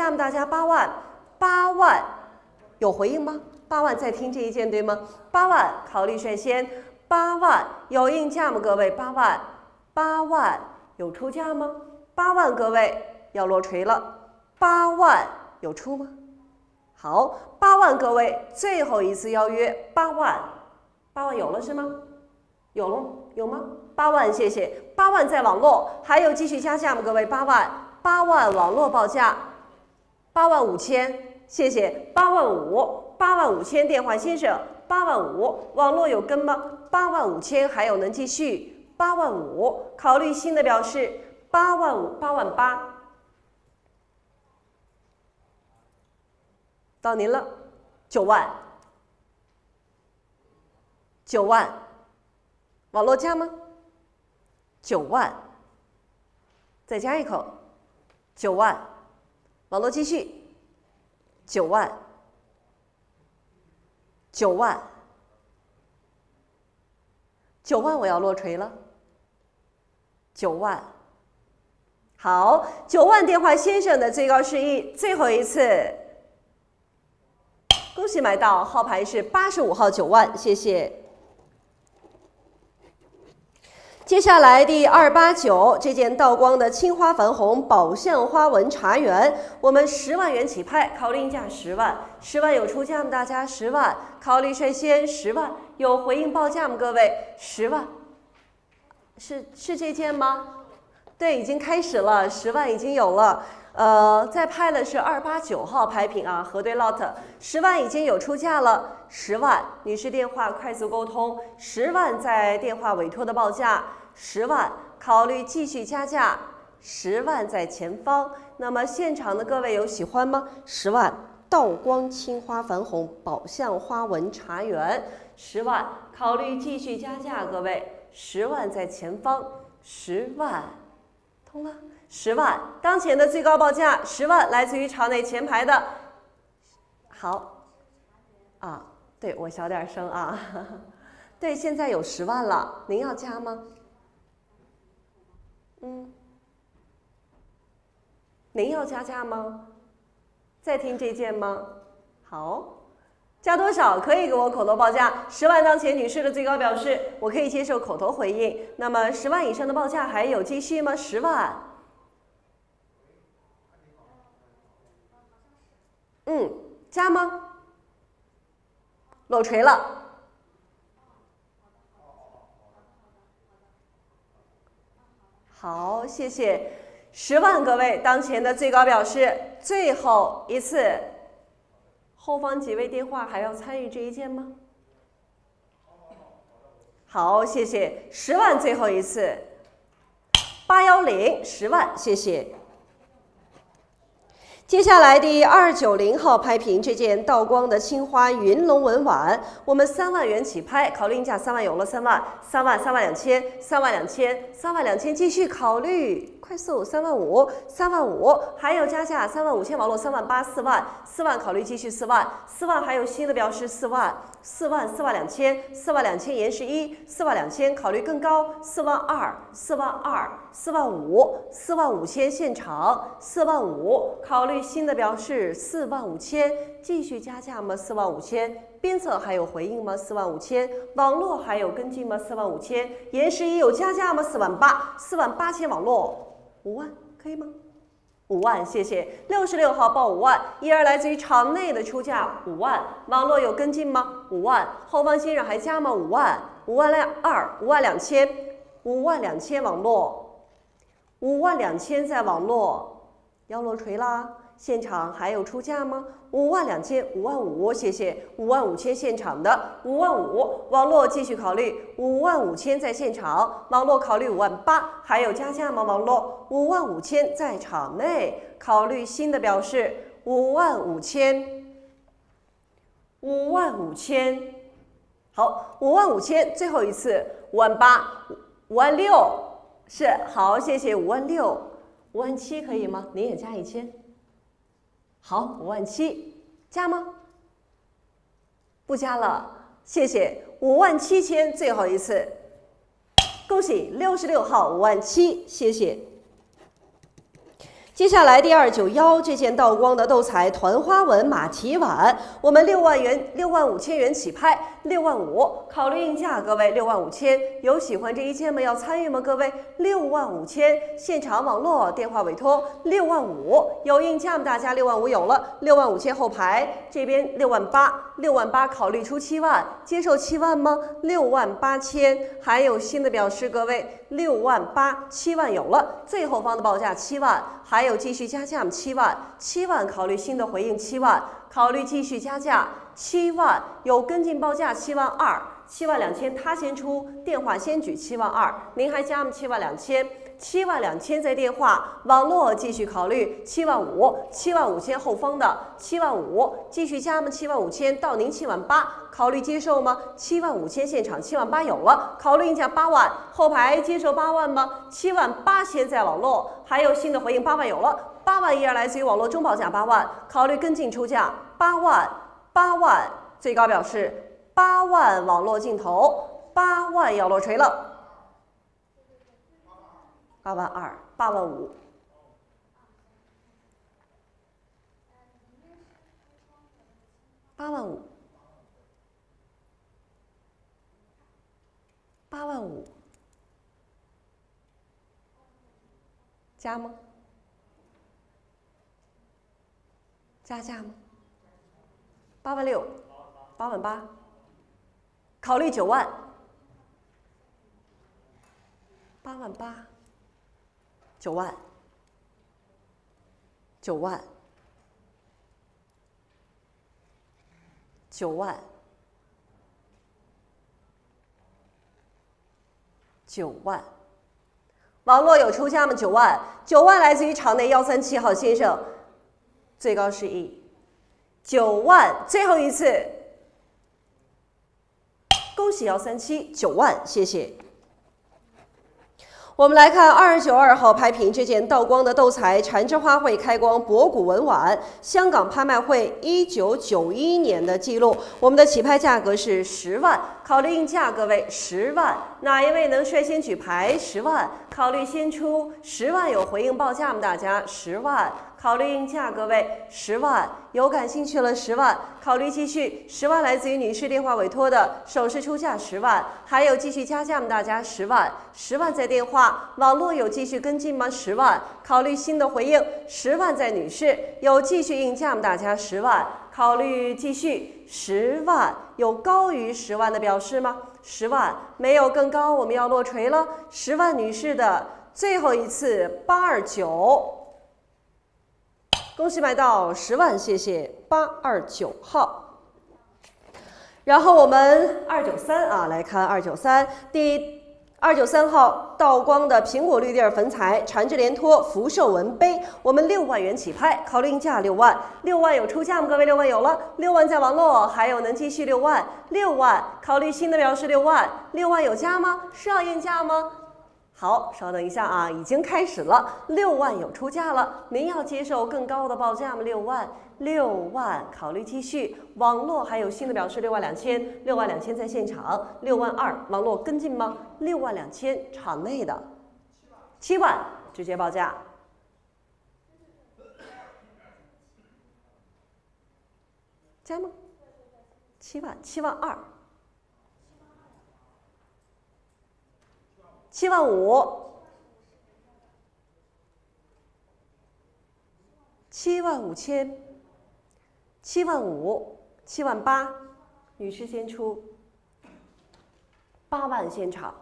加吗？大家8万，8万有回应吗？8万在听这一件对吗？8万考虑率先，8万有应价吗？各位8万，8万有出价吗？8万各位要落锤了，8万有出吗？好，8万各位最后一次邀约8万，8万有了是吗？有了有吗？8万谢谢，8万在网络，还有继续加价吗？各位8万，8万网络报价，8万5千，谢谢，8万5，8万5千电话先生，8万5，网络有跟吗？8万5千还有能继续，8万5，考虑新的表示，8万5，8万8，到您了，9万，9万，网络加吗？9万，再加一口，9万，网络继续，9万，9万，9万我要落锤了，9万，好，9万电话先生的最高示意，最后一次，恭喜买到，号牌是85号9万，谢谢。接下来第289这件道光的青花矾红宝相花纹茶园，我们10万元起拍，考虑应价10万，10万有出价吗？大家10万，考虑率先10万，有回应报价吗？各位10万，是这件吗？对，已经开始了，10万已经有了。再拍的是289号拍品啊，核对 lot，10万已经有出价了，10万，女士电话快速沟通，10万在电话委托的报价，10万考虑继续加价，10万在前方。那么现场的各位有喜欢吗？10万道光青花矾红宝相花纹茶园，10万考虑继续加价，各位10万在前方，10万通了。10万，当前的最高报价10万，来自于场内前排的。好，啊，对我小点声啊。对，现在有10万了，您要加吗？您要加价吗？再听这件吗？好，加多少？可以给我口头报价。10万当前女士的最高表示，我可以接受口头回应。那么10万以上的报价还有继续吗？10万。加吗？落锤了。好，谢谢。10万各位，当前的最高表示，最后一次。后方几位电话还要参与这一件吗？好，谢谢。10万最后一次。810，10万，谢谢。接下来第290号拍品这件道光的青花云龙纹碗，我们3万元起拍，考虑应价3万有了，3万，3万，3万2千，3万2千，3万2千，继续考虑，快速3万5，3万5，还有加价3万5千，网络3万8，4万，4万考虑继续4万，4万还有新的表示4万，4万，4万2千，4万2千延时1，4万2千考虑更高，4万2，4万2，4万5，4万5千现场，4万5考虑新的表示4万5千，继续加价吗？4万5千，编测还有回应吗？4万5千，网络还有跟进吗？4万5千，延时1有加价吗？4万8，4万8千，网络5万可以吗？5万，谢谢。66号报5万，依然来自于场内的出价5万，网络有跟进吗？5万，后方先生还加吗？5万，5万2，5万2千，5万2千网络，5万2千在网络要落锤啦。现场还有出价吗？5万2千，5万5，谢谢。5万5千现场的5万5，网络继续考虑5万5千在现场，网络考虑5万8，还有加价吗？网络5万5千在场内，考虑新的表示5万5千，5万5千，好，5万5千，最后一次5万8，5万6，是好，谢谢5万6，5万7可以吗？您也加1000。好，5万7，加吗？不加了，谢谢。5万7千，最后一次，恭喜66号5万7，谢谢。接下来第291这件道光的斗彩团花纹马蹄碗，我们6万元65000元起拍，65000，考虑应价，各位65000，有喜欢这一件吗？要参与吗？各位65000，现场网络电话委托65000，有应价吗？大家65000有了，65000后排这边68000，68000考虑出7万，接受7万吗？68000，还有新的表示，各位68000，7万有了，最后方的报价7万。还有继续加价7万，7万考虑新的回应7万，考虑继续加价7万，有跟进报价72000，72000他先出，电话先举72000，您还加吗？72000，72000在电话，网络继续考虑75000后方的75000继续加吗？75000到您78000，考虑接受吗？75000现场78000有了，考虑应价8万，后排接受8万吗？78000在网络，还有新的回应8万有了，8万依然来自于网络中报价8万，考虑跟进出价8万，最高表示8万，网络镜头8万要落锤了。8万2，8万5。8万5，8万5，加吗？加价吗？8万6，8万8，考虑9万，8万8。9万，9万，9万，9万，网络有出价吗？9万，9万来自于场内137号先生，最高示意9万，最后一次，恭喜137，9万，谢谢。我们来看292号拍品这件道光的斗彩缠枝花卉开光博古文碗，香港拍卖会1991年的记录。我们的起拍价格是10万，考虑应价，各位10万，哪一位能率先举牌？10万，考虑先出10万，有回应报价吗？大家10万。考虑应价，各位10万，有感兴趣了10万，考虑继续10万，来自于女士电话委托的首饰出价10万，还有继续加价吗？大家10万，10万在电话，网络有继续跟进吗？10万，考虑新的回应10万在女士，有继续应价吗？大家10万，考虑继续10万，有高于10万的表示吗？10万，没有更高，我们要落锤了。10万女士的最后一次829。恭喜买到10万，谢谢829号。然后我们293啊，来看293，第293号道光的苹果绿地粉彩缠枝连托福寿纹杯，我们6万元起拍，考虑应价6万，6万有出价吗？各位6万有了，6万在网络，还有能继续6万，6万考虑新的表示6万，6万有加吗？是要应价吗？好，稍等一下啊，已经开始了，6万有出价了，您要接受更高的报价吗？6万，6万，考虑继续。网络还有新的表示6万2000，6万2000在现场，6万2，网络跟进吗？6万2000，场内的7万直接报价。加吗？7万，7万2。7万5，7万5000，7万5，7万8，女士先出，8万现场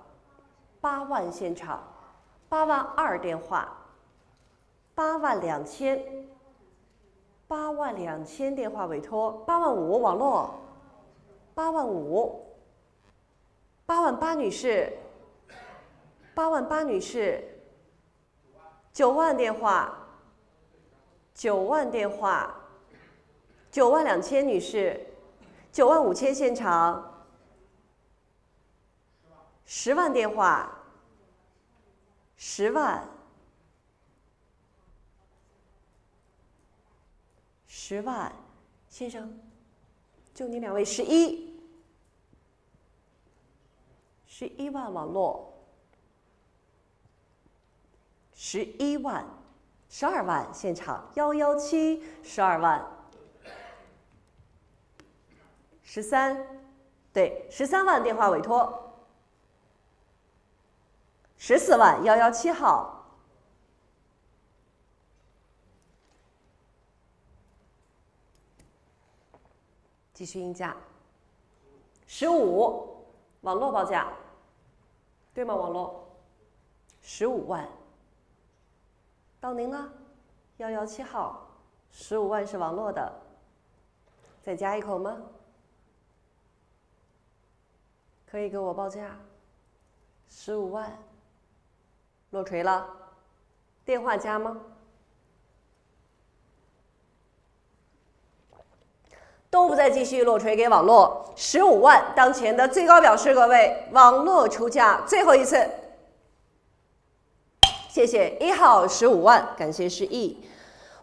，8万现场，8万2电话，8万2000，8万2000电话委托，8万5网络，8万5，8万8女士。8万8女士，9万电话，9万电话，9万2000女士，9万5000现场，10万电话，10万，10万，先生，就你2位11万网络。11万12万，现场117，12万，13，对，13万电话委托，14万117号，继续应价，15，网络报价，对吗？网络15万。到您了，117号，15万是网络的，再加一口吗？可以给我报价，15万，落锤了，电话加吗？都不再继续，落锤给网络，15万，当前的最高表示各位，网络出价最后一次。谢谢1号15万，感谢示意。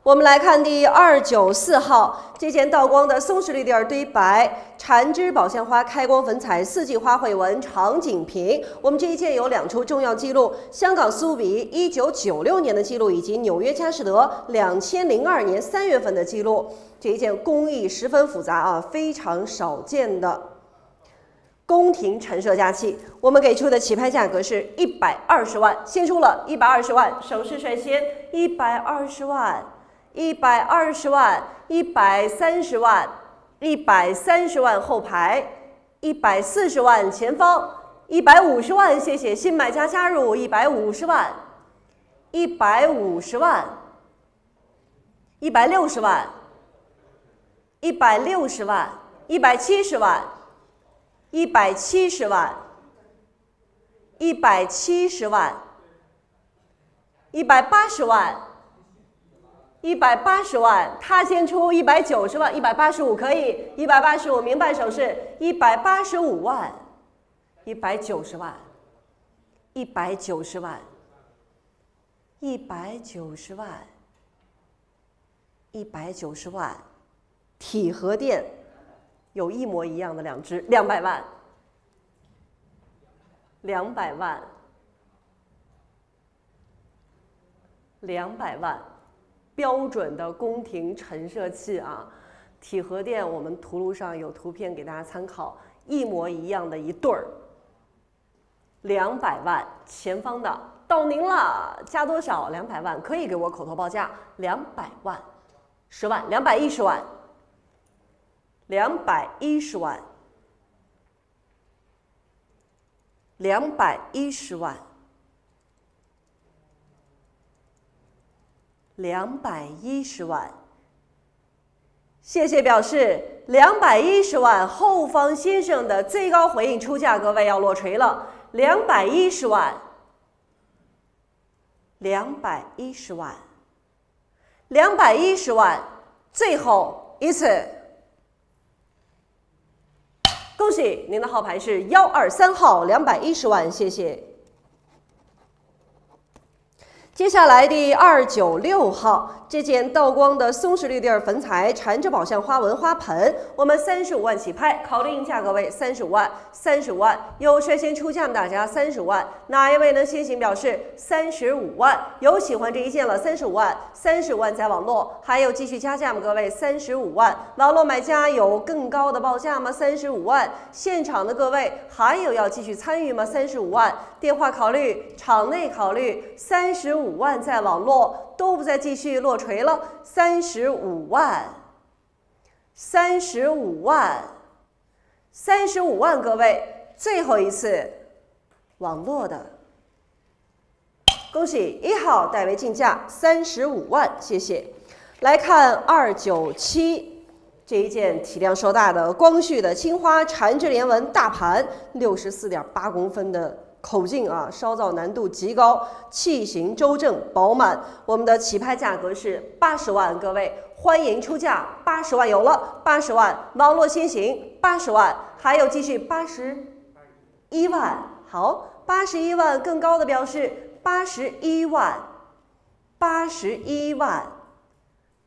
我们来看第294号，这件道光的松石绿地儿堆白缠枝宝相花开光粉彩4季花卉纹长景屏。我们这一件有2处重要记录：香港苏比1996年的记录，以及纽约佳士得2002年3月份的记录。这一件工艺十分复杂啊，非常少见的宫廷陈设佳器，我们给出的起拍价格是120万，先出了120万，手势率先120万，120万，130万，130万后排，140万前方，150万，谢谢新买家加入150万，150万，160万，160万，170万。170万，170万，180万，180万，他先出190万，185可以，185明白手势，185万，190万，190万，190万，190万，体和店。有一模一样的2只，200万，200万，200万，标准的宫廷陈设器啊！体和店我们图录上有图片给大家参考，一模一样的一对儿，200万，前方的到您了，加多少？200万，可以给我口头报价，200万，10万，210万。210万，210万，210万，谢谢表示210万，后方先生的最高回应出价，各位要落锤了，210万，210万，210万，最后一次。恭喜您的号牌是123号，210万，谢谢。接下来第296号，这件道光的松石绿地儿粉彩缠着宝相花纹花盆，我们35万起拍，考虑价格为35万，35万，有率先出价的大家35万，哪一位能先行表示35万？有喜欢这一件了，35万，30万在网络，还有继续加价吗？各位35万，网络买家有更高的报价吗？35万，现场的各位还有要继续参与吗？35万，电话考虑，场内考虑，35万在网络。都不再继续落锤了，35万，35万，35万，各位，最后一次网络的，恭喜1号代为竞价35万，谢谢。来看297这一件体量稍大的光绪的青花缠枝连纹大盘，64.8公分的。口径啊，烧造难度极高，器型周正饱满。我们的起拍价格是80万，各位欢迎出价，80万有了，80万网络先行，80万，还有继续81万，好，81万更高的表示81万，81万，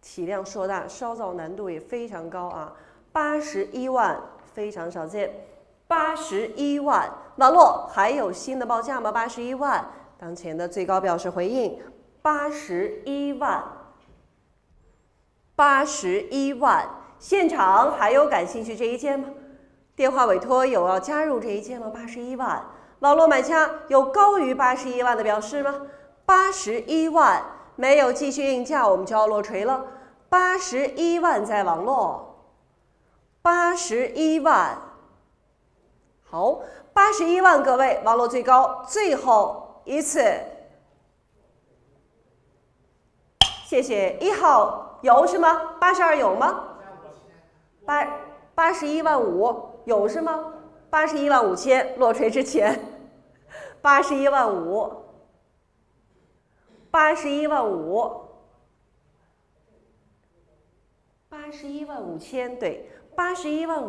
体量硕大，烧造难度也非常高啊，81万非常少见。81万，网络还有新的报价吗？81万，当前的最高表示回应81万，81万。现场还有感兴趣这一件吗？电话委托有要加入这一件吗？81万。网络买家有高于81万的表示吗？81万，没有继续应价，我们就要落锤了。81万在网络，81万。好，81万，各位，网络最高，最后一次。谢谢。1号有是吗？82有吗？81万5有是吗？81万5千，落锤之前，81万5，81万5，81万5千，对，81万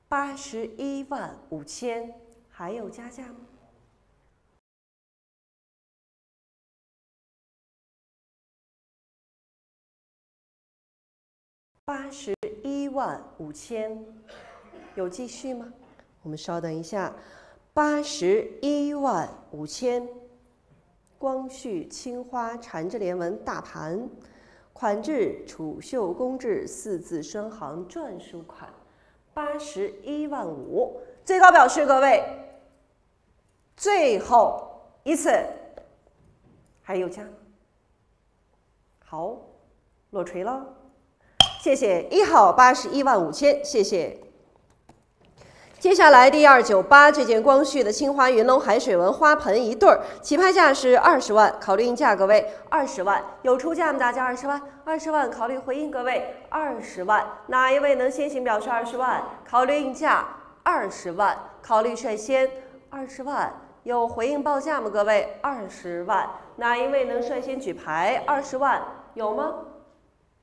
5，81万5千，还有加价吗？81万5千，有继续吗？我们稍等一下。81万5千，光绪青花缠枝莲纹大盘，款制储秀工制4字双行篆书款，81万5，最高表示各位，最后一次，还有加吗？好，落锤了。谢谢1号81万5千，谢谢。接下来第298这件光绪的青花云龙海水纹花盆一对儿，起拍价是20万，考虑应价各位20万，有出价吗？大家20万，20万考虑回应各位20万，哪一位能先行表示20万？考虑应价20万，考虑率先20万，有回应报价吗？各位20万，哪一位能率先举牌20万？有吗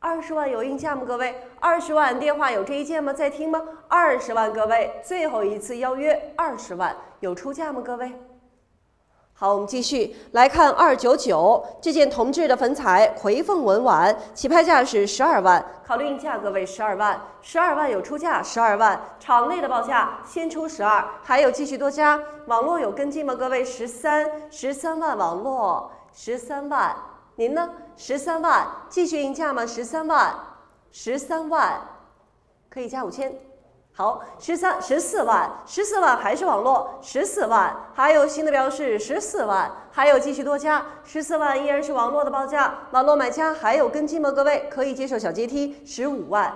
？20万有应价吗？各位，20万电话有这一件吗？在听吗？20万，各位，最后一次邀约20万，有出价吗？各位，好，我们继续来看299这件铜制的粉彩葵凤纹碗，起拍价是12万，考虑应价，各位12万，12万有出价，12万，场内的报价先出12，还有继续多加，网络有跟进吗？各位13万，网络13万。您呢？13万，继续应价吗？13万，可以加5千。好，14万还是网络14万，还有新的标示14万，还有继续多加14万，依然是网络的报价。网络买家还有跟进吗？各位可以接受小阶梯15万，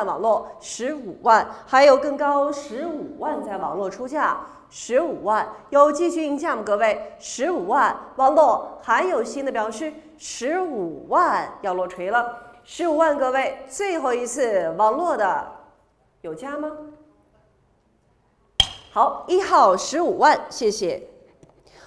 网络15万，还有更高15万在网络出价。15万有继续应价吗？各位，15万，网络还有新的表示15万要落锤了，15万，各位，最后一次网络的有加吗？好，1号15万，谢谢。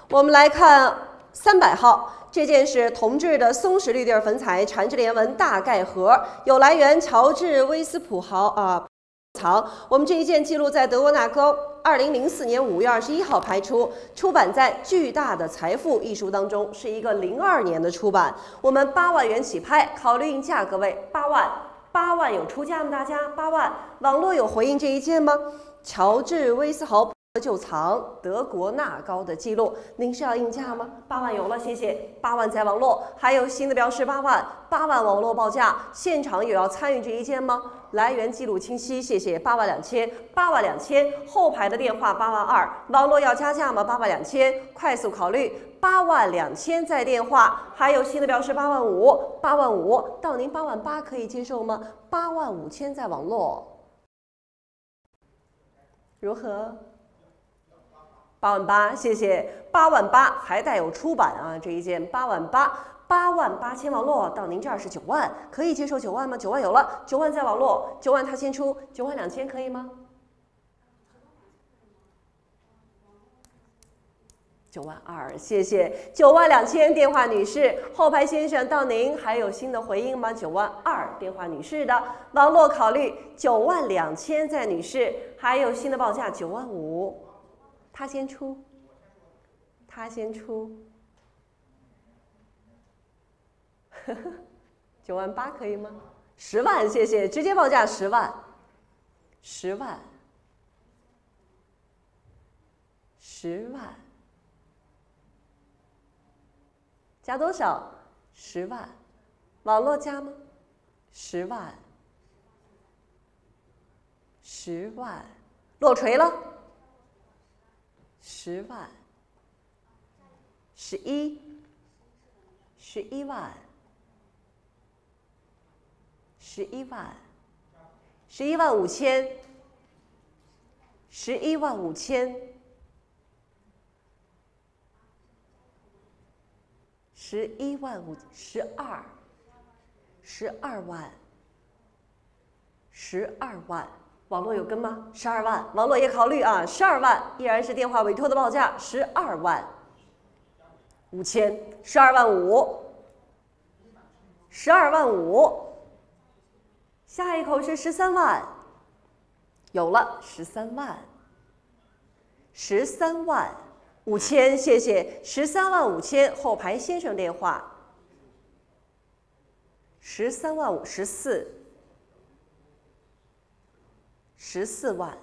我们来看300号。这件是铜制的松石绿地粉彩缠枝莲纹大盖盒，有来源乔治威斯普豪藏。我们这一件记录在德国纳高2004年5月21号拍出，出版在《巨大的财富》一书当中，是一个02年的出版。我们8万元起拍，考虑应价，各位8万有出价吗？大家8万，网络有回应这一件吗？乔治威斯豪旧藏德国纳高的记录，您是要应价吗？8万有了，谢谢。8万在网络，还有新的标示8万网络报价，现场有要参与这一件吗？来源记录清晰，谢谢。8万2千，后排的电话8万2，网络要加价吗？8万2千，快速考虑8万2千在电话，还有新的标示8万5，到您8万8可以接受吗？8万5千在网络，如何？8万8，谢谢。8万8还带有出版啊，这一件8万8，8万8千网络到您这儿是9万，可以接受9万吗？9万有了，9万在网络，9万他先出，9万2千可以吗？9万2，谢谢。9万2千，电话女士，后排先生到您还有新的回应吗？9万2，电话女士的网络考虑9万2千在女士，还有新的报价9万5。他先出，9万8可以吗？10万，谢谢，直接报价10万，10万，10万加多少？10万。网络加吗？10万。10万。落锤了。10万。11万。11万。11万5千。11万5千。11万12万。12万。网络有跟吗？12万。网络也考虑啊，12万依然是电话委托的报价，12万5千，12万5，12万5。下一口是13万，有了13万，13万5千，谢谢，13万5千，后排先生电话，13万5，14万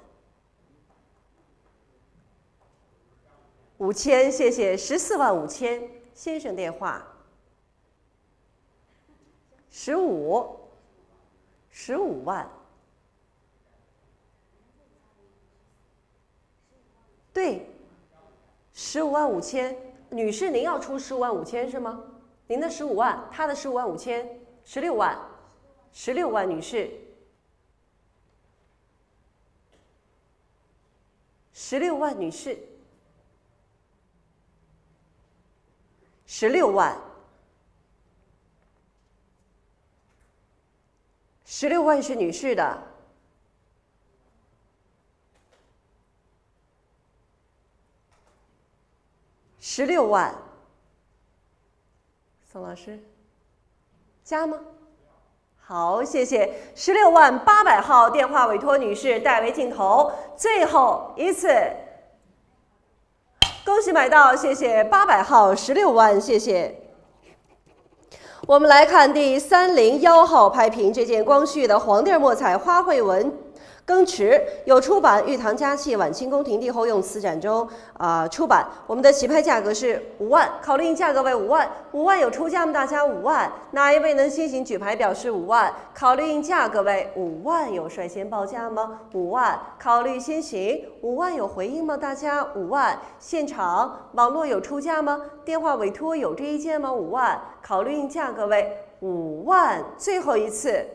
5千，谢谢，14万5千，先生电话，15万，对，15万5千，女士您要出15万5千是吗？您的15万，她的15万5千，16万，16万女士，16万女士，16万，16万是女士的，16万，宋老师，加吗？好，谢谢。16万800号电话委托女士代为镜头，最后一次，恭喜买到，谢谢800号16万，谢谢。我们来看第301号拍屏，这件光绪的黄地墨彩花卉纹更池有出版，玉堂佳器晚清宫廷帝后用瓷盏中出版。我们的起拍价格是5万，考虑价格为5万，5万有出价吗？大家5万，哪一位能先行举牌表示5万？考虑价格为5万，有率先报价吗？5万，考虑先行，5万有回应吗？大家5万，现场网络有出价吗？电话委托有这一件吗？5万，考虑价格为5万，最后一次。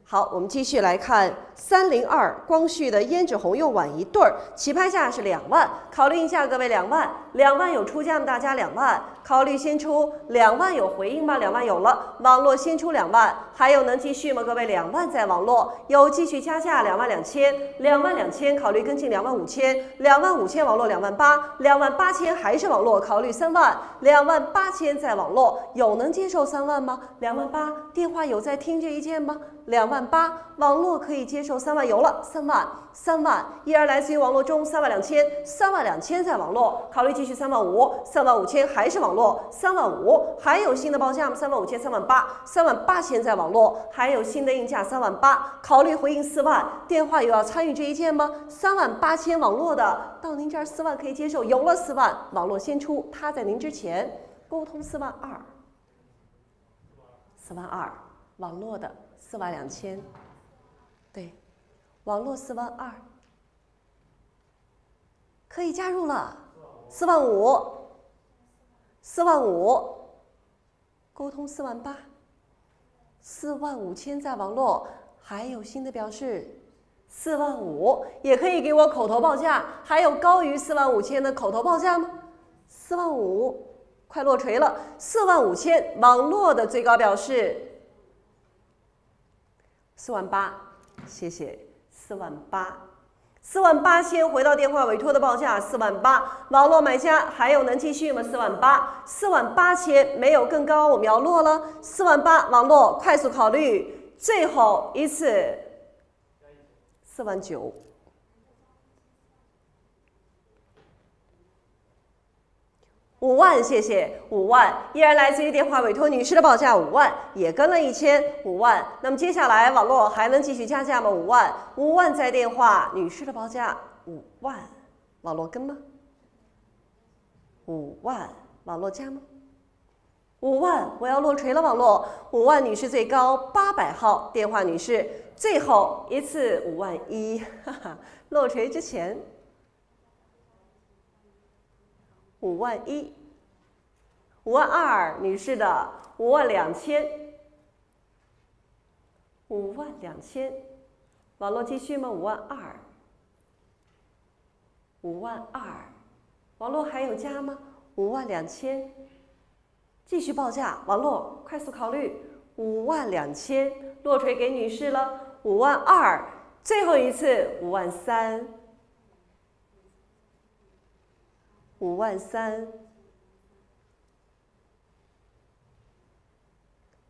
好，我们继续来看302光绪的胭脂红釉碗一对儿，起拍价是2万，考虑价格为2万，2万有出价吗？大家2万，考虑先出2万有回应吗？2万有了，网络先出2万，还有能继续吗？各位2万在网络有继续加价2万2千，2万2千考虑跟进2万5千，2万5千网络2万8，2万8千还是网络考虑3万，2万8千在网络有能接受3万吗？2万8电话有在听这一件吗？2万8，网络可以接受3万，有了3万，依然来自于网络中3万2千，3万2千在网络，考虑继续3万5，3万5千还是网络3万5，还有新的报价吗？3万5千3万8，3万8千在网络，还有新的应价3万8，考虑回应4万，电话有要参与这一件吗？3万8千网络的到您这儿4万可以接受，有了4万，网络先出，他在您之前沟通4万2，4万2，网络的4万2千，对，网络4万2，可以加入了，4万5，4万5，沟通4万8，4万5千在网络，还有新的表示4万5，也可以给我口头报价，还有高于4万5千的口头报价吗？4万5，快落锤了，4万5千，网络的最高表示4万8，谢谢，4万8，4万8千回到电话委托的报价4万8，网络买家还有能继续吗？4万8，4万8千没有更高，我们要落了，4万8，网络快速考虑，最后一次4万9。5万，谢谢，5万，依然来自于电话委托女士的报价5万，也跟了1000，5万。那么接下来网络还能继续加价吗？5万，5万在电话女士的报价5万，网络跟吗？5万，网络加吗5万，我要落锤了，网络5万女士最高800号电话女士，最后一次5万1，哈哈，落锤之前5万1，5万2女士的5万2000，5万2000，网络继续吗？5万2，5万2，网络还有加吗？5万2000。继续报价，网络快速考虑，5万2000落锤给女士了，5万2，最后一次5万3，5万3，5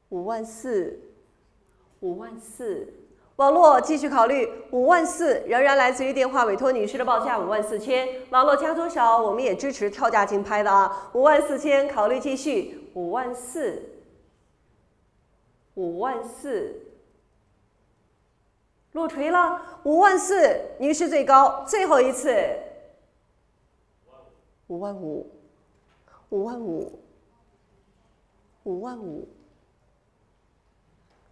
万4，5万4，网络继续考虑5万4，仍然来自于电话委托女士的报价5万4000，网络加多少？我们也支持跳价竞拍的啊，5万4000，考虑继续5万4，5万4，落锤了，5万4，女士最高，最后一次5万5，5万5，5万5，5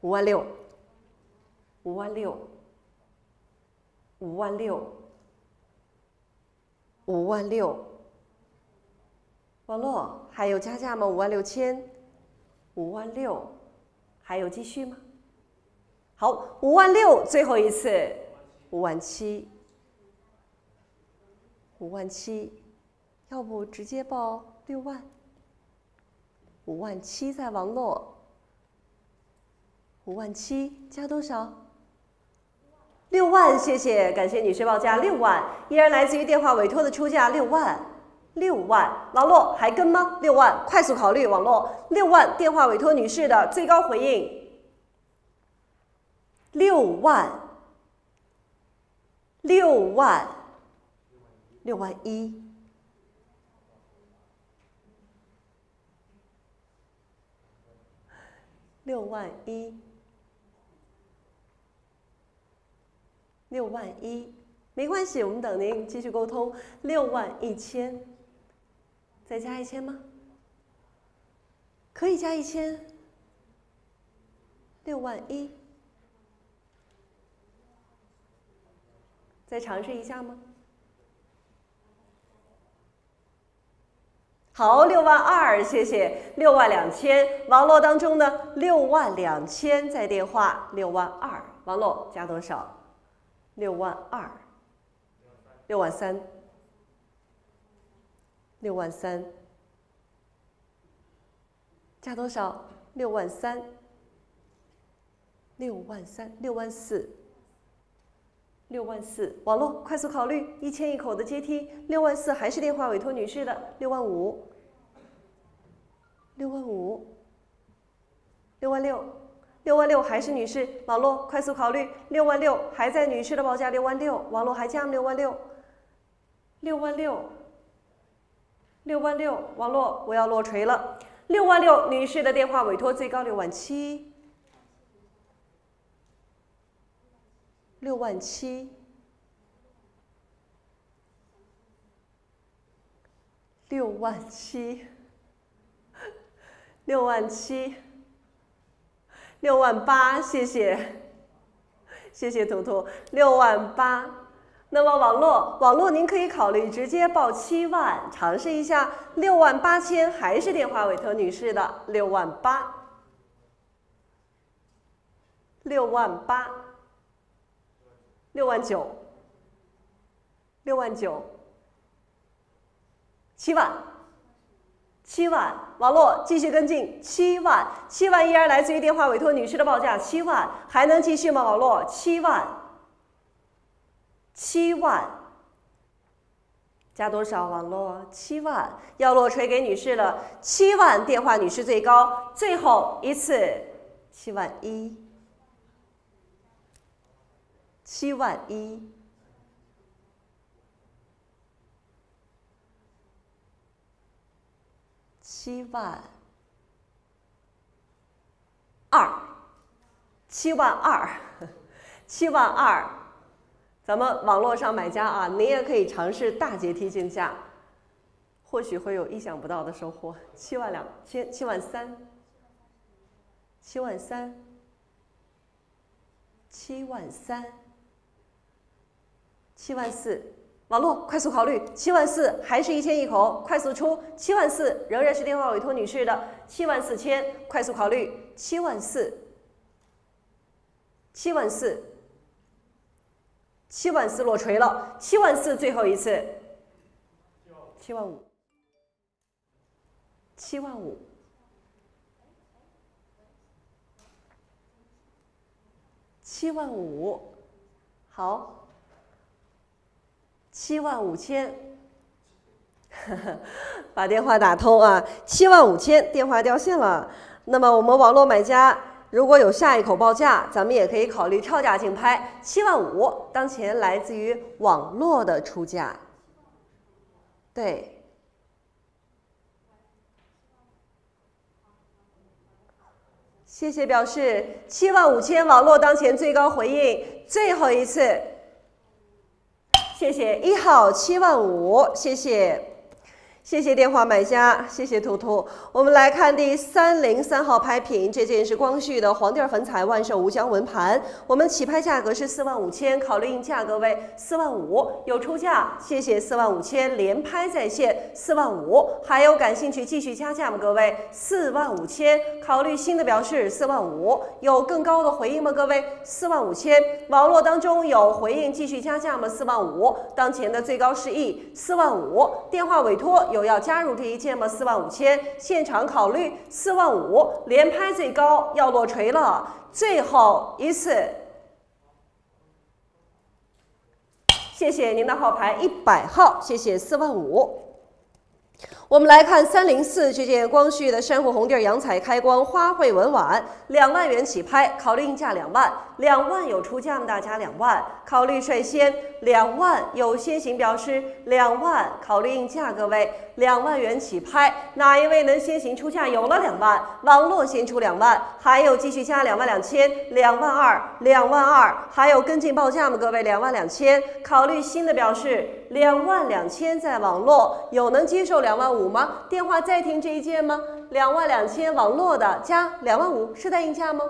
万6，5万6，5万6，5万6，网络还有加价吗？5万6000，5万6，还有继续吗？好，5万6，最后一次5万7，5万7，要不直接报6万？5万7在网络，5万7加多少？6万，谢谢，感谢女士报价6万，依然来自于电话委托的出价6万，6万，网络还跟吗？6万，快速考虑，网络6万，电话委托女士的最高回应6万，6万，6万1，6万1，6万1，没关系，我们等您继续沟通。6万1000，再加1000吗？可以加1000。6万1，再尝试一下吗？好，6万2，谢谢。6万2000，网络当中呢，6万2000在电话，6万2，网络加多少？6万2，6万3，6万3，加多少？6万3，6万3，6万4，6万4，网络快速考虑，1000一口的阶梯，6万4还是电话委托女士的，6万5，6万5，6万6，6万6还是女士，网络快速考虑，6万6还在女士的报价6万6，网络还加吗？6万6，6万6，6万6，网络我要落锤了，6万6，女士的电话委托最高6万7，6万7，6万7，6万7，6万8，谢谢，谢谢图图，6万8。那么网络您可以考虑直接报7万，尝试一下6万8000，还是电话委托女士的6万8，6万8，6万9，6万9，7万，7万，网络继续跟进，7万，7万依然来自于电话委托女士的报价7万，还能继续吗？网络7万，加多少？网络7万，要落锤给女士了，7万，电话女士最高，最后一次7万1，7万1，7万2，7万2，7万2，咱们网络上买家啊，您也可以尝试大阶梯竞价，或或许会有意想不到的收获。72000、73000、73000、73000、74000。网络快速考虑，74000还是1000一口，快速出74000，仍然是电话委托女士的74000，快速考虑74000、74000、74000落锤了，74000最后一次，75000、75000、75000，好。75000，把电话打通啊！75000，电话掉线了。那么我们网络买家如果有下一口报价，咱们也可以考虑跳价竞拍75000，当前来自于网络的出价。对，谢谢表示75000，网络当前最高回应，最后一次。谢谢1号75000，谢谢，谢谢电话买家，谢谢图图。我们来看第303号拍品，这件是光绪的黄地粉彩万寿无疆纹盘，我们起拍价格是45000，考虑价格为45000，有出价，谢谢45000，连拍在线45000，还有感兴趣继续加价吗？各位45000，考虑新的表示45000，有更高的回应吗？各位45000，网络当中有回应继续加价吗？45000，当前的最高示意45000，电话委托有要加入这一件吗？45000，现场考虑45000，连拍最高要落锤了，最后一次。谢谢您的号牌100号，谢谢45000。我们来看304这件光绪的珊瑚红地洋彩开光花卉纹碗，2万元起拍，考虑应价2万，2万有出价吗？大家2万，考虑率先2万，有先行表示2万，考虑应价各位2万元起拍，哪一位能先行出价？有了2万，网络先出2万，还有继续加22000、2万2、2万2，还有跟进报价吗？各位22000，考虑新的表示22000，在网络有能接受25000吗？电话再听这一件吗？22000网络的加25000是在应价吗？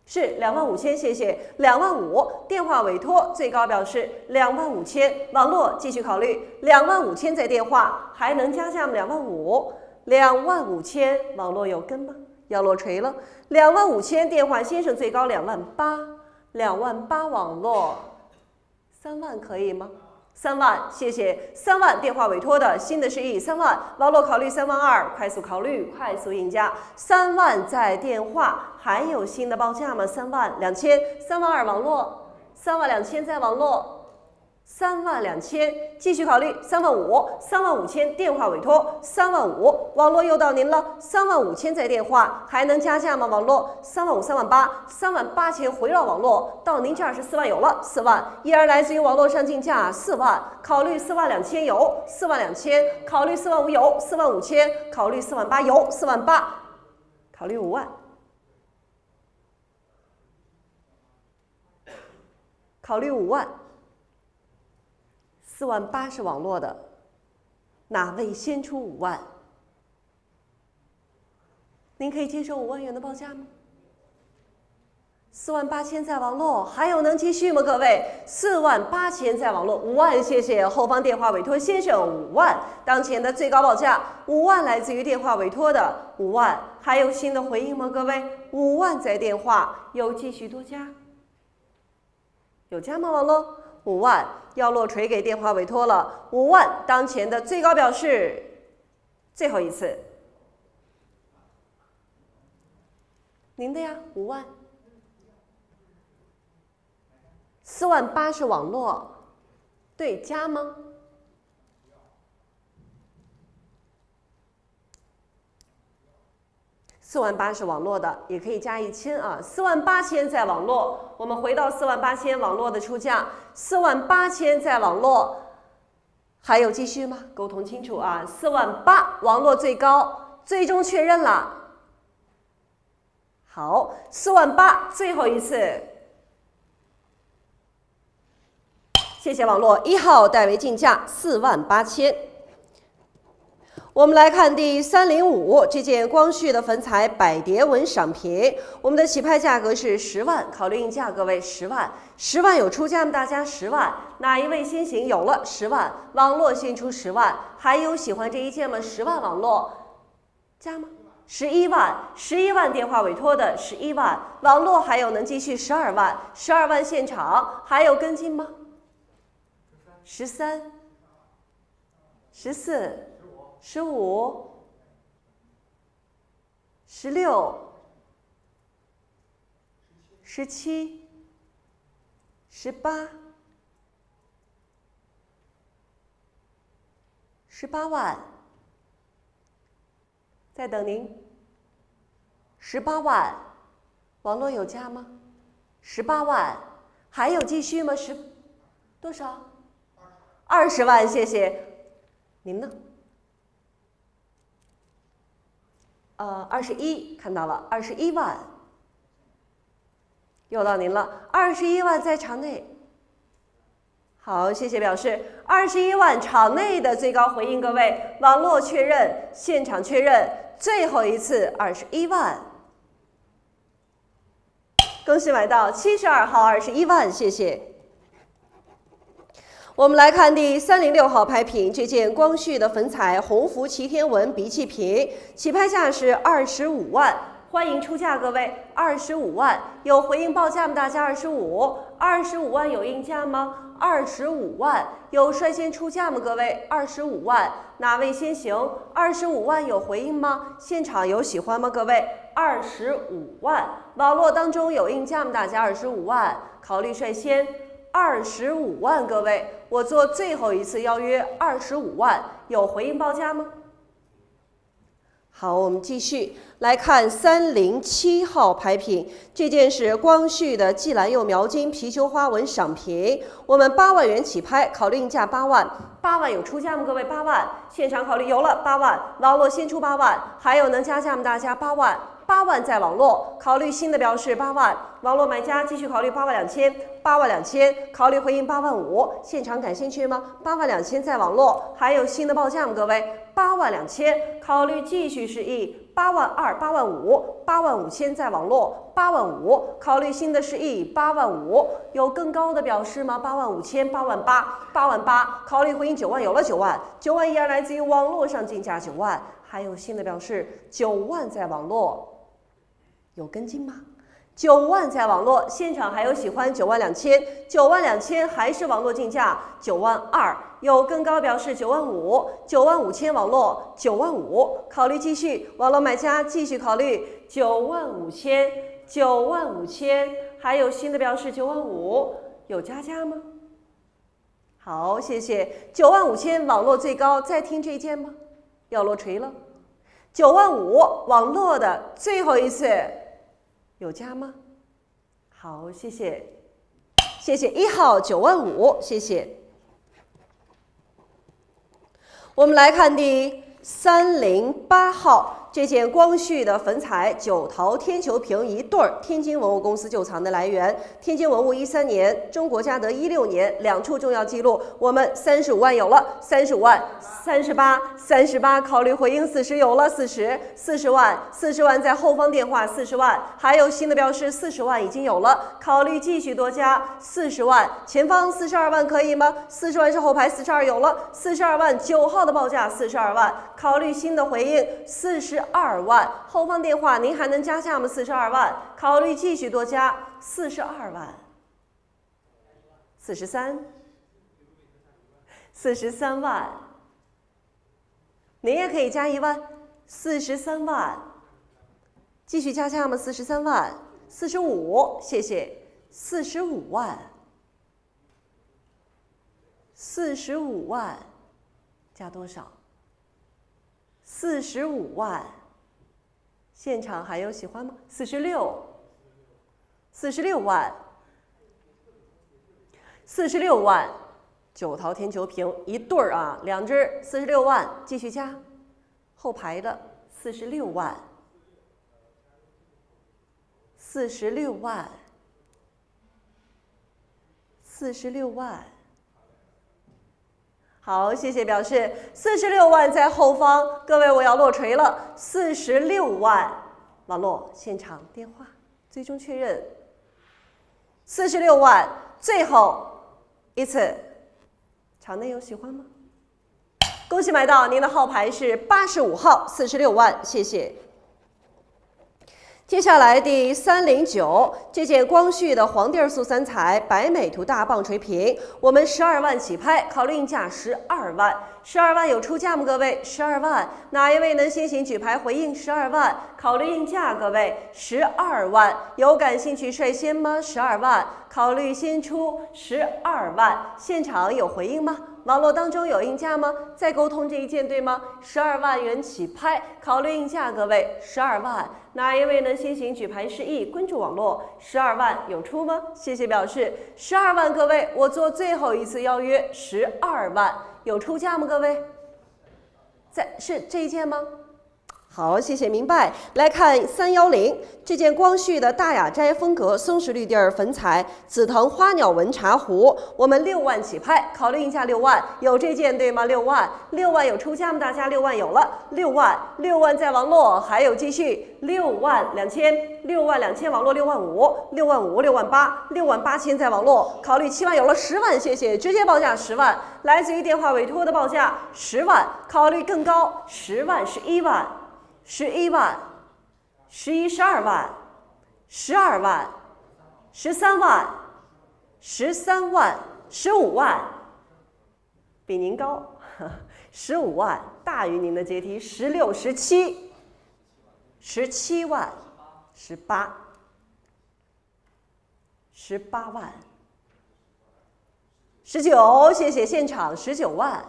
是25000，谢谢25000，电话委托最高表示25000，网络继续考虑25000，在电话还能加价吗？25000，网络有跟吗？要落锤了，25000，电话先生最高28000，28000网络3万可以吗？3万，谢谢3万，电话委托的新的示意3万，网络考虑3万2，快速考虑，快速应价3万，在电话还有新的报价吗？32000，3万2网络，32000在网络。32000，继续考虑35000，35000电话委托35000，网络又到您了，35000在电话还能加价吗？网络35000、38000回到网络，到您这儿是4万有了4万，依然来自于网络上竞价4万，考虑42000有42000，考虑45000有45000，考虑48000有48000，考虑5万，考虑5万。48000是网络的，哪位先出5万？您可以接受5万元的报价吗？48000在网络，还有能继续吗？各位，48000在网络，5万，谢谢后方电话委托先生5万，当前的最高报价5万，来自于电话委托的5万，还有新的回应吗？各位，5万在电话，有继续多加？有加吗？网络5万。要落锤给电话委托了5万，当前的最高表示，最后一次，您的呀5万，48000是网络，对加吗？48000是网络的，也可以加1000啊。48000在网络，我们回到48000网络的出价，48000在网络，还有继续吗？沟通清楚啊，48000网络最高，最终确认了。好，48000最后一次，谢谢网络1号代为竞价48000。我们来看第305这件光绪的粉彩百蝶纹赏屏，我们的起拍价格是10万，考虑应价各位10万，10万有出价吗？大家10万，哪一位先行？有了10万，网络先出10万，还有喜欢这一件吗？10万网络加吗？11万，11万电话委托的11万，网络还有能继续12万，12万现场还有跟进吗？13、14、15、16、17、18、18万，在等您。18万，网络有加吗？18万，还有继续吗？多少？20万，谢谢。您呢？21看到了，21万，又到您了，21万在场内。好，谢谢表示。21万场内的最高回应，各位，网络确认，现场确认，最后一次21万。恭喜买到72号21万，谢谢。我们来看第306号拍品，这件光绪的粉彩鸿福齐天纹鼻气瓶，起拍价是25万，欢迎出价各位，25万，有回应报价吗？大家25万有应价吗？25万，有率先出价吗？各位25万，哪位先行？25万有回应吗？现场有喜欢吗？各位25万，网络当中有应价吗？大家25万，考虑率先。25万，各位，我做最后一次邀约25万，有回应报价吗？好，我们继续来看307号拍品，这件是光绪的蓟兰釉描金貔貅花纹赏屏，我们8万元起拍，考虑应价8万，8万有出价吗？各位8万，现场考虑有了8万，网络先出8万，还有能加价吗？大家8万。8万在网络，考虑新的标示8万，网络买家继续考虑8万2000，8万2000，考虑回应8万5，现场感兴趣吗？8万2000在网络，还有新的报价吗？各位8万2000，考虑继续示意8万2、8万5，8万5000在网络，8万5，考虑新的示意8万5，有更高的表示吗？8万5000、8万8、8万8，考虑回应9万，有了9万，9万依然来自于网络上竞价9万，还有新的表示9万在网络。有跟进吗？9万在网络，现场还有喜欢9万2000，9万2000还是网络竞价9万2，有更高表示9万5， 9万5000网络9万5，考虑继续，网络买家继续考虑9万5000，9万5000，还有新的表示9万5，有加价吗？好，谢谢。9万5000网络最高，再听这一件吗？要落锤了。9万5网络的最后一次。有加吗？好，谢谢，谢谢1号9万5，谢谢。我们来看第308号这件光绪的粉彩9陶天球瓶一对儿，天津文物公司旧藏的来源，天津文物13年，中国嘉德16年，2处重要记录。我们35万有了，35万，38，考虑回应40有了，40万在后方电话40万，还有新的标示40万已经有了，考虑继续多加40万，前方42万可以吗？40万是后排42有了，42万9号的报价42万，考虑新的回应42万，后方电话您还能加价吗？42万，考虑继续多加42万，43万，您也可以加1万，43万，继续加价吗？43万，45，谢谢，45万，45万，加多少？45万，现场还有喜欢吗？46万，46万，9陶天球瓶一对儿啊，2只，46万，继续加，后排的46万，46万，46万，好，谢谢表示。46万在后方，各位我要落锤了。46万，网络现场电话最终确认。46万，最后一次，场内有喜欢吗？恭喜买到，您的号牌是85号，46万，谢谢。接下来第309这件光绪的黄地素三彩白美图大棒槌屏，我们12万起拍，考虑应价12万。12万有出价吗？各位，12万，哪一位能先行举牌回应？12万，考虑应价，各位12万，有感兴趣率先吗？12万，考虑先出12万，现场有回应吗？网络当中有应价吗？再沟通这一件对吗？12万元起拍，考虑应价，各位12万，哪一位能先行举牌示意？关注网络，12万有出吗？谢谢表示，12万，各位，我做最后一次邀约，12万有出价吗？各位，是这一件吗？好，谢谢，明白。来看310这件光绪的大雅斋风格松石绿地儿粉彩紫藤花鸟纹茶壶，我们6万起拍，考虑应价6万，有这件对吗？6万有出价吗？大家6万有了，6万在网络，还有继续62000，网络6万5，6万8，6万8千在网络，考虑7万有了，10万，谢谢，直接报价10万，来自于电话委托的报价10万，考虑更高，10万11万。11万，11、12万，12万，13万，13万，15万，比您高，15万大于您的阶梯，16、17万，18万，19，谢谢现场19万，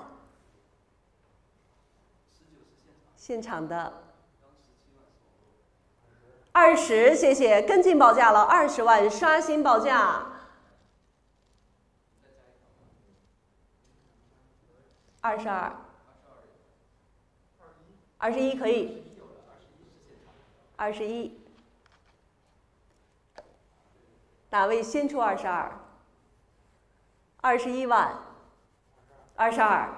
现场的。20，谢谢，跟进报价了，20万刷新报价。22， 21可以。21，哪位先出22？ 21万。22，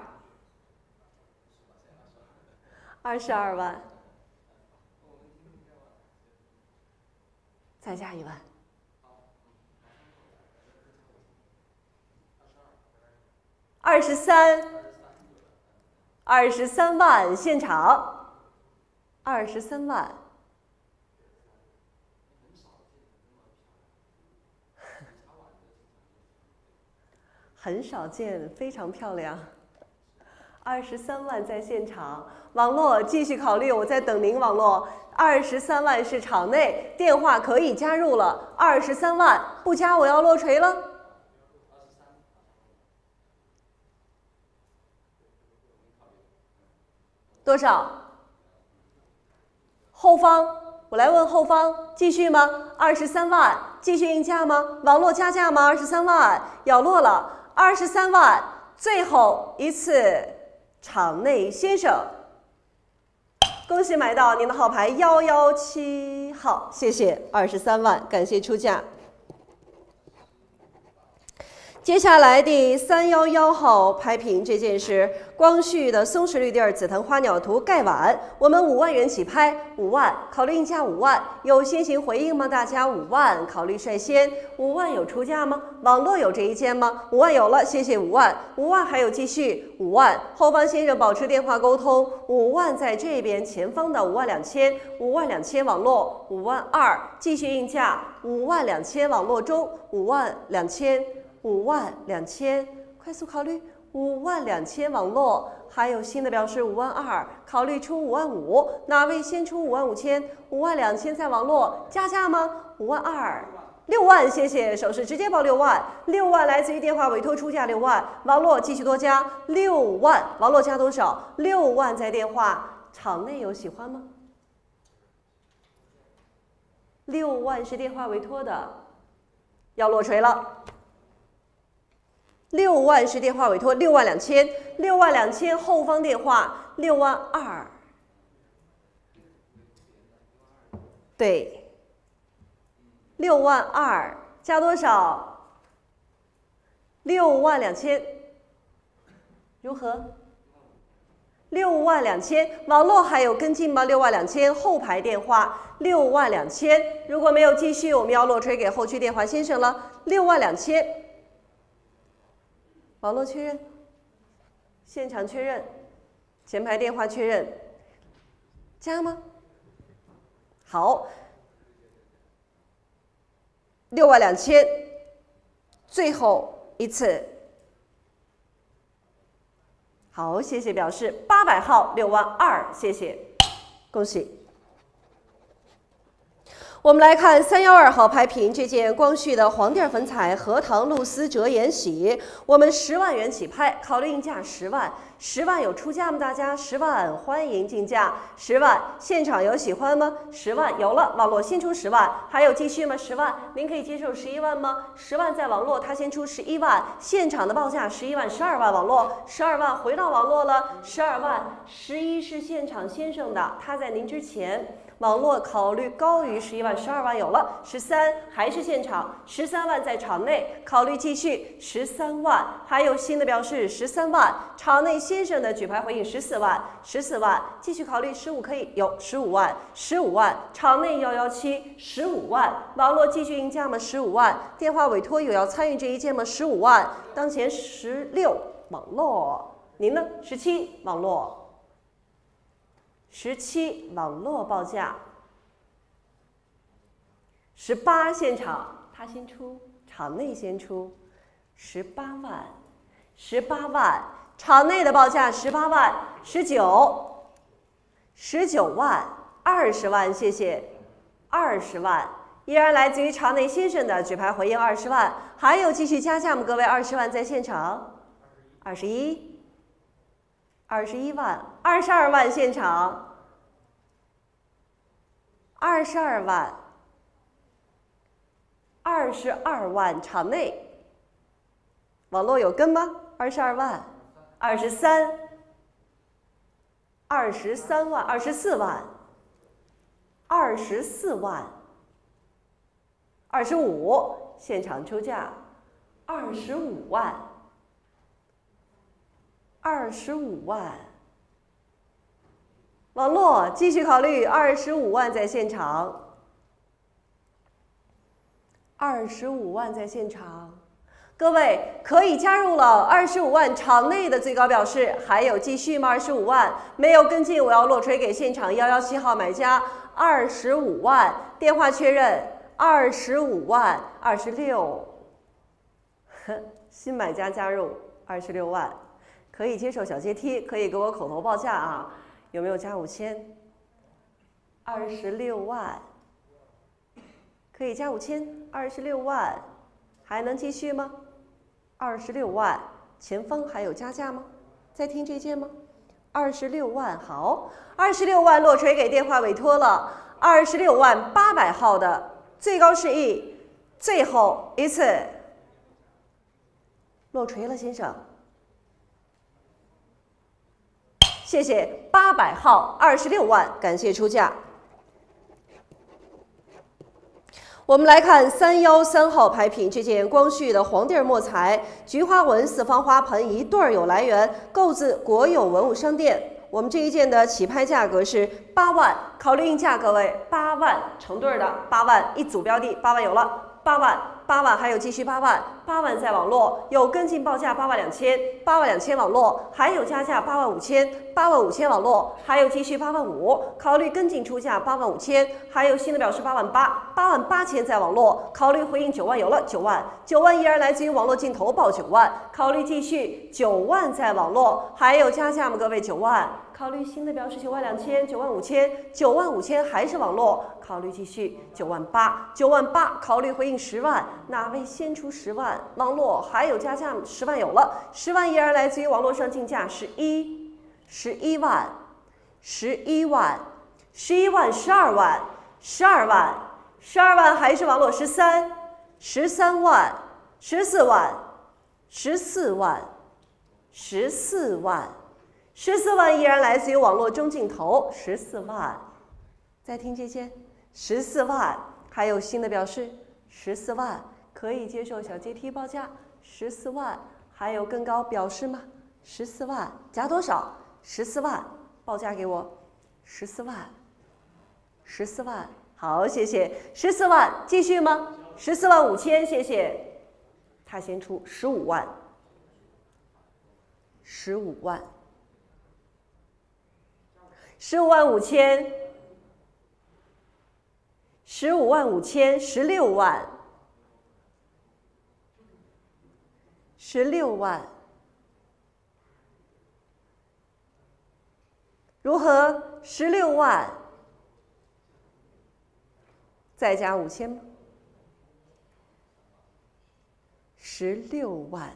22万。再加1万，23万，现场23万，很少见，非常漂亮。23万在现场，网络继续考虑，我在等您。网络23万是场内，电话可以加入了。23万不加我要落锤了。多少？后方，我来问后方，继续吗？23万，继续应价吗？网络加价吗？23万要落了，23万，最后一次。场内先生，恭喜买到您的号牌117号，谢谢23万，感谢出价。接下来第311号拍屏这件是光绪的松石绿地紫藤花鸟图盖碗，我们5万元起拍，5万，考虑应价5万，有先行回应吗？大家5万，考虑率先，5万有出价吗？网络有这一件吗？5万有了，谢谢5万，5万还有继续5万，后方先生保持电话沟通，5万在这边前方的5万2000，5万2000网络5万2，继续应价5万2000网络中5万2000，5万2000，快速考虑5万2000网络，还有新的表示5万2，考虑出5万5，哪位先出5万5000？5万2000在网络加价吗？5万2，6万，谢谢，手势直接报6万，6万来自于电话委托出价6万，网络继续多加6万，网络加多少？6万在电话，场内有喜欢吗？6万是电话委托的，要落锤了。6万是电话委托，6万2000，6万2000后方电话6万2，对，6万2加多少？6万2000，如何？62000，网络还有跟进吗？62000，后排电话62000，如果没有继续，我们要落锤给后区电话先生了。62000，网络确认，现场确认，前排电话确认，加吗？好，62000，最后一次。好，谢谢表示800号62000，谢谢，恭喜。我们来看312号拍品，这件光绪的黄地粉彩荷塘露丝折沿喜，我们10万元起拍，考虑应价10万，10万有出价吗？大家10万，欢迎竞价10万，现场有喜欢吗？10万有了，网络先出10万，还有继续吗？10万，您可以接受11万吗？10万在网络，他先出11万，现场的报价11万，12万网络，12万回到网络了，12万，11是现场先生的，他在您之前。网络考虑高于11万，12万有了，13还是现场，13万在场内，考虑继续13万，还有新的表示13万，场内先生的举牌回应14万，14万继续考虑15可以有15万，15万场内117，15万网络继续应价吗？15万电话委托有要参与这一件吗？15万当前16网络，您呢？17网络。17网络报价，18现场他先出，场内先出，18万，18万场内的报价18万，19万，20万，谢谢，20万，依然来自于场内先生的举牌回应20万，还有继续加价吗？各位20万在现场，21万，22万现场，22万，22万场内，网络有跟吗？22万，23万，24万，24万，25现场出价，25万。25万，网络继续考虑25万在现场，25万在现场，各位可以加入了25万场内的最高表示，还有继续吗？25万没有跟进，我要落锤给现场117号买家25万，电话确认25万26，新买家加入26万。可以接受小阶梯，可以给我口头报价啊！有没有加5000？26万，可以加5000，26万，还能继续吗？26万，前方还有加价吗？在听这件吗？26万，好，26万落锤给电话委托了，26万800号的最高示意，最后一次落锤了，先生。谢谢800号26万，感谢出价。我们来看313号牌品，这件光绪的黄地墨彩菊花纹四方花盆一对儿有来源，购自国有文物商店。我们这一件的起拍价格是8万，考虑应价，各位8万成对的，8万一组标的，8万有了，8万还有继续8万在网络有跟进报价8万2000，8万2000网络还有加价8万5000，8万5000网络还有继续8万5，考虑跟进出价8万5000，还有新的表示8万8，8万8000在网络考虑回应9万有了9万依然来自于网络镜头报9万，考虑继续9万在网络还有加价吗？各位9万。考虑新的表示9万2000、9万5000，9万5000还是网络，考虑继续9万8，9万8考虑回应10万，哪位先出10万？网络还有加价10万有了，10万依然来自于网络上竞价11万，12万还是网络13万，14万依然来自于网络中镜头14万，再听这些14万，还有新的表示14万，可以接受小阶梯报价14万，还有更高表示吗14万加多少？14万，报价给我，14万，14万，好，谢谢，14万，继续吗？14万5千，谢谢，他先出15万，15万，15万5千，15万5千，16万，16万。如何？16万，再加5千吗？16万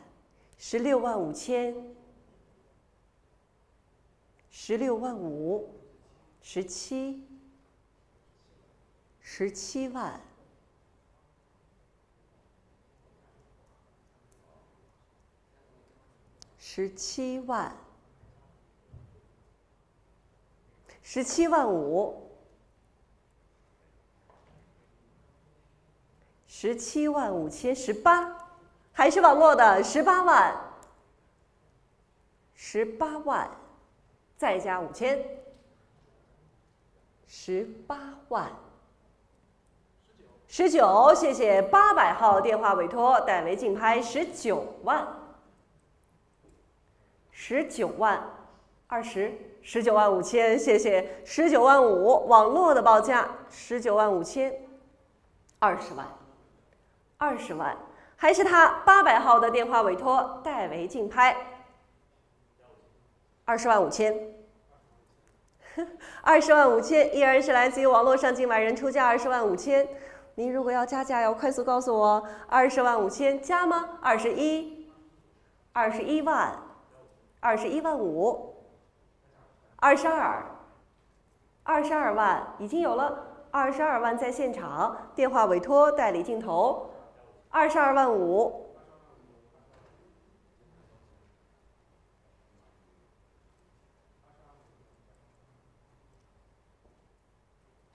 ，16万5千，16万5，17万，17万。17万5，17万5千，18，还是网络的18万，18万，再加5千，18万，19，谢谢800号电话委托，代为竞拍19万，19万，20，19万5千，谢谢，19万5，网络的报价19万5千，20万，20万，还是他800号的电话委托，代为竞拍20万5千，20万5千，依然是来自于网络上竞买人出价20万5千，您如果要加价，要快速告诉我，20万5千加吗？21万，21万5。22万已经有了，22万在现场，电话委托代理镜头，22万5，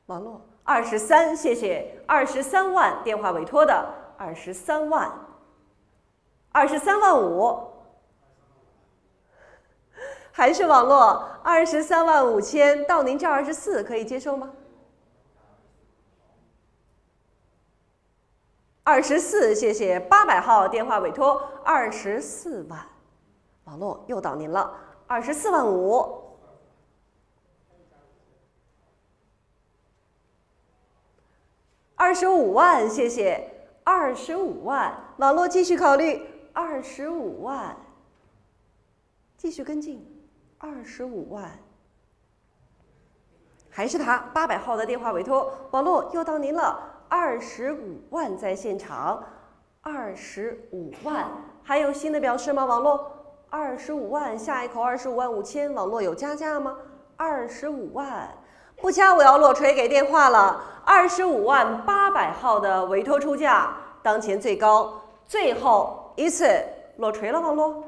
网络23，谢谢，23万电话委托的23万，23万5。还是网络23万5千，到您这24可以接受吗？24，谢谢800号电话委托24万，网络又到您了，24万5。25万，谢谢25万，网络继续考虑25万，继续跟进。25万，还是他800号的电话委托，网络又到您了，25万在现场，25万，还有新的表示吗？网络25万，下一口25万5千，网络有加价吗？25万，不加我要落锤给电话了，25万800号的委托出价，当前最高，最后一次落锤了，网络。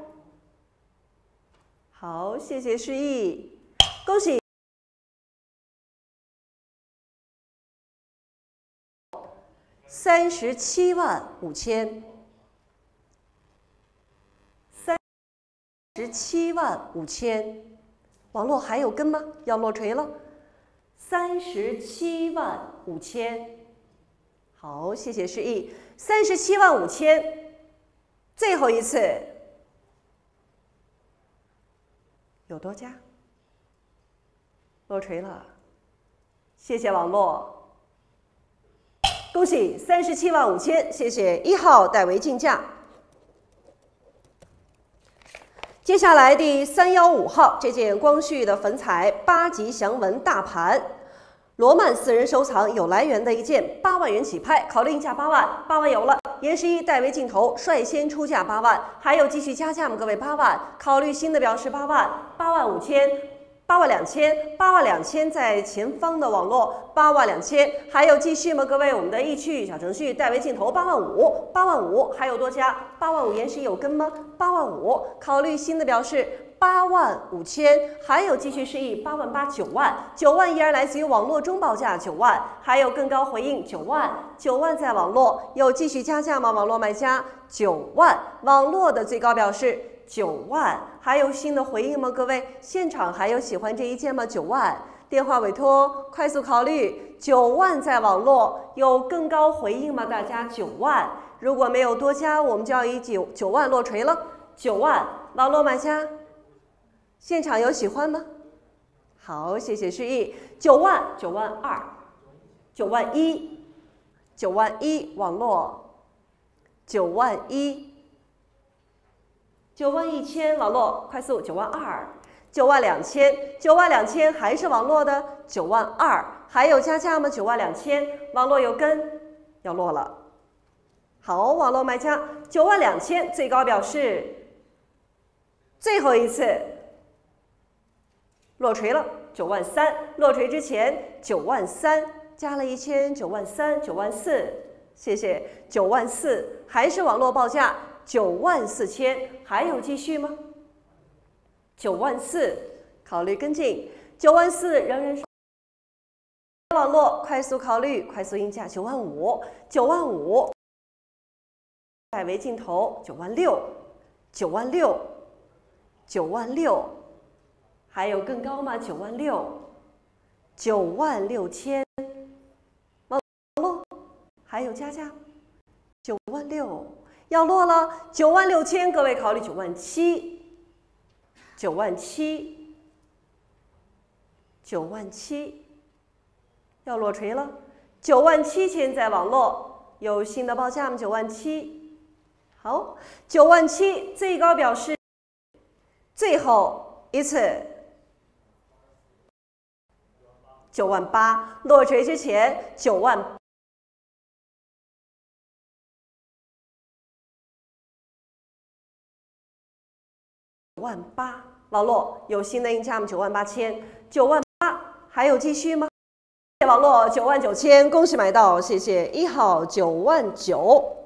好，谢谢示意，恭喜37万5千，37万5千，网络还有跟吗？要落锤了，37万5千，好，谢谢示意，37万5千，最后一次。有多加？落锤了，谢谢网络，恭喜37万5千，谢谢1号代为竞价。接下来第315号这件光绪的粉彩8级祥纹大盘，罗曼私人收藏有来源的一件，8万元起拍，考虑价8万，8万有了。严世一代为镜头，率先出价8万，还有继续加价吗？各位8万，考虑新的表示8万，8万5千，8万2千，8万2千在前方的网络，8万2千，还有继续吗？各位，我们的易趣小程序代为镜头8万5，8万5，还有多加8万5，严世一有跟吗？8万5，考虑新的表示8万5千，还有继续示意8万8，9万，9万依然来自于网络中报价9万，还有更高回应9万，9万在网络有继续加价吗？网络买家9万，网络的最高表示9万。还有新的回应吗？各位，现场还有喜欢这一件吗？9万。电话委托，快速考虑，9万在网络，有更高回应吗？大家9万。如果没有多加，我们就要以9万落锤了。9万，网络买家，现场有喜欢吗？好，谢谢示意。9万，9万2。9万1。9万1，网络。9万1。9万1000，网络，快速。9万2。9万2000。9万2000还是网络的。9万2。还有加价吗？9万2000，网络有跟，要落了。好，网络买家，9万2000最高表示。最后一次落锤了，9万3。落锤之前9万3，加了1000，9万3。9万4，谢谢。9万4还是网络报价，9万4000，还有继续吗？9万4，考虑跟进。9万4仍然是网络，快速考虑，快速应价。9万5。9万5，改为镜头。9万6。9万6。9万6，还有更高吗？9万6。9万6000，网络还有加价。9万6要落了。9万6000，各位考虑。9万7。9万7。9万7，要落锤了。9万7000在网络，有新的报价吗？9万7。好，9万7最高表示。最后一次9万8，落锤之前9万8，网络有新的应价吗？9万8000。9万8，还有继续吗？谢谢网络。9万9000，恭喜买到，谢谢1号9万9。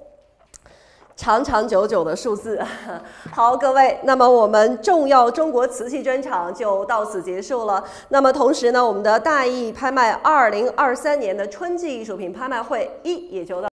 长长久久的数字。好，各位，那么我们重要中国瓷器专场就到此结束了。那么同时呢，我们的大艺拍卖2023年的春季艺术品拍卖会也就到。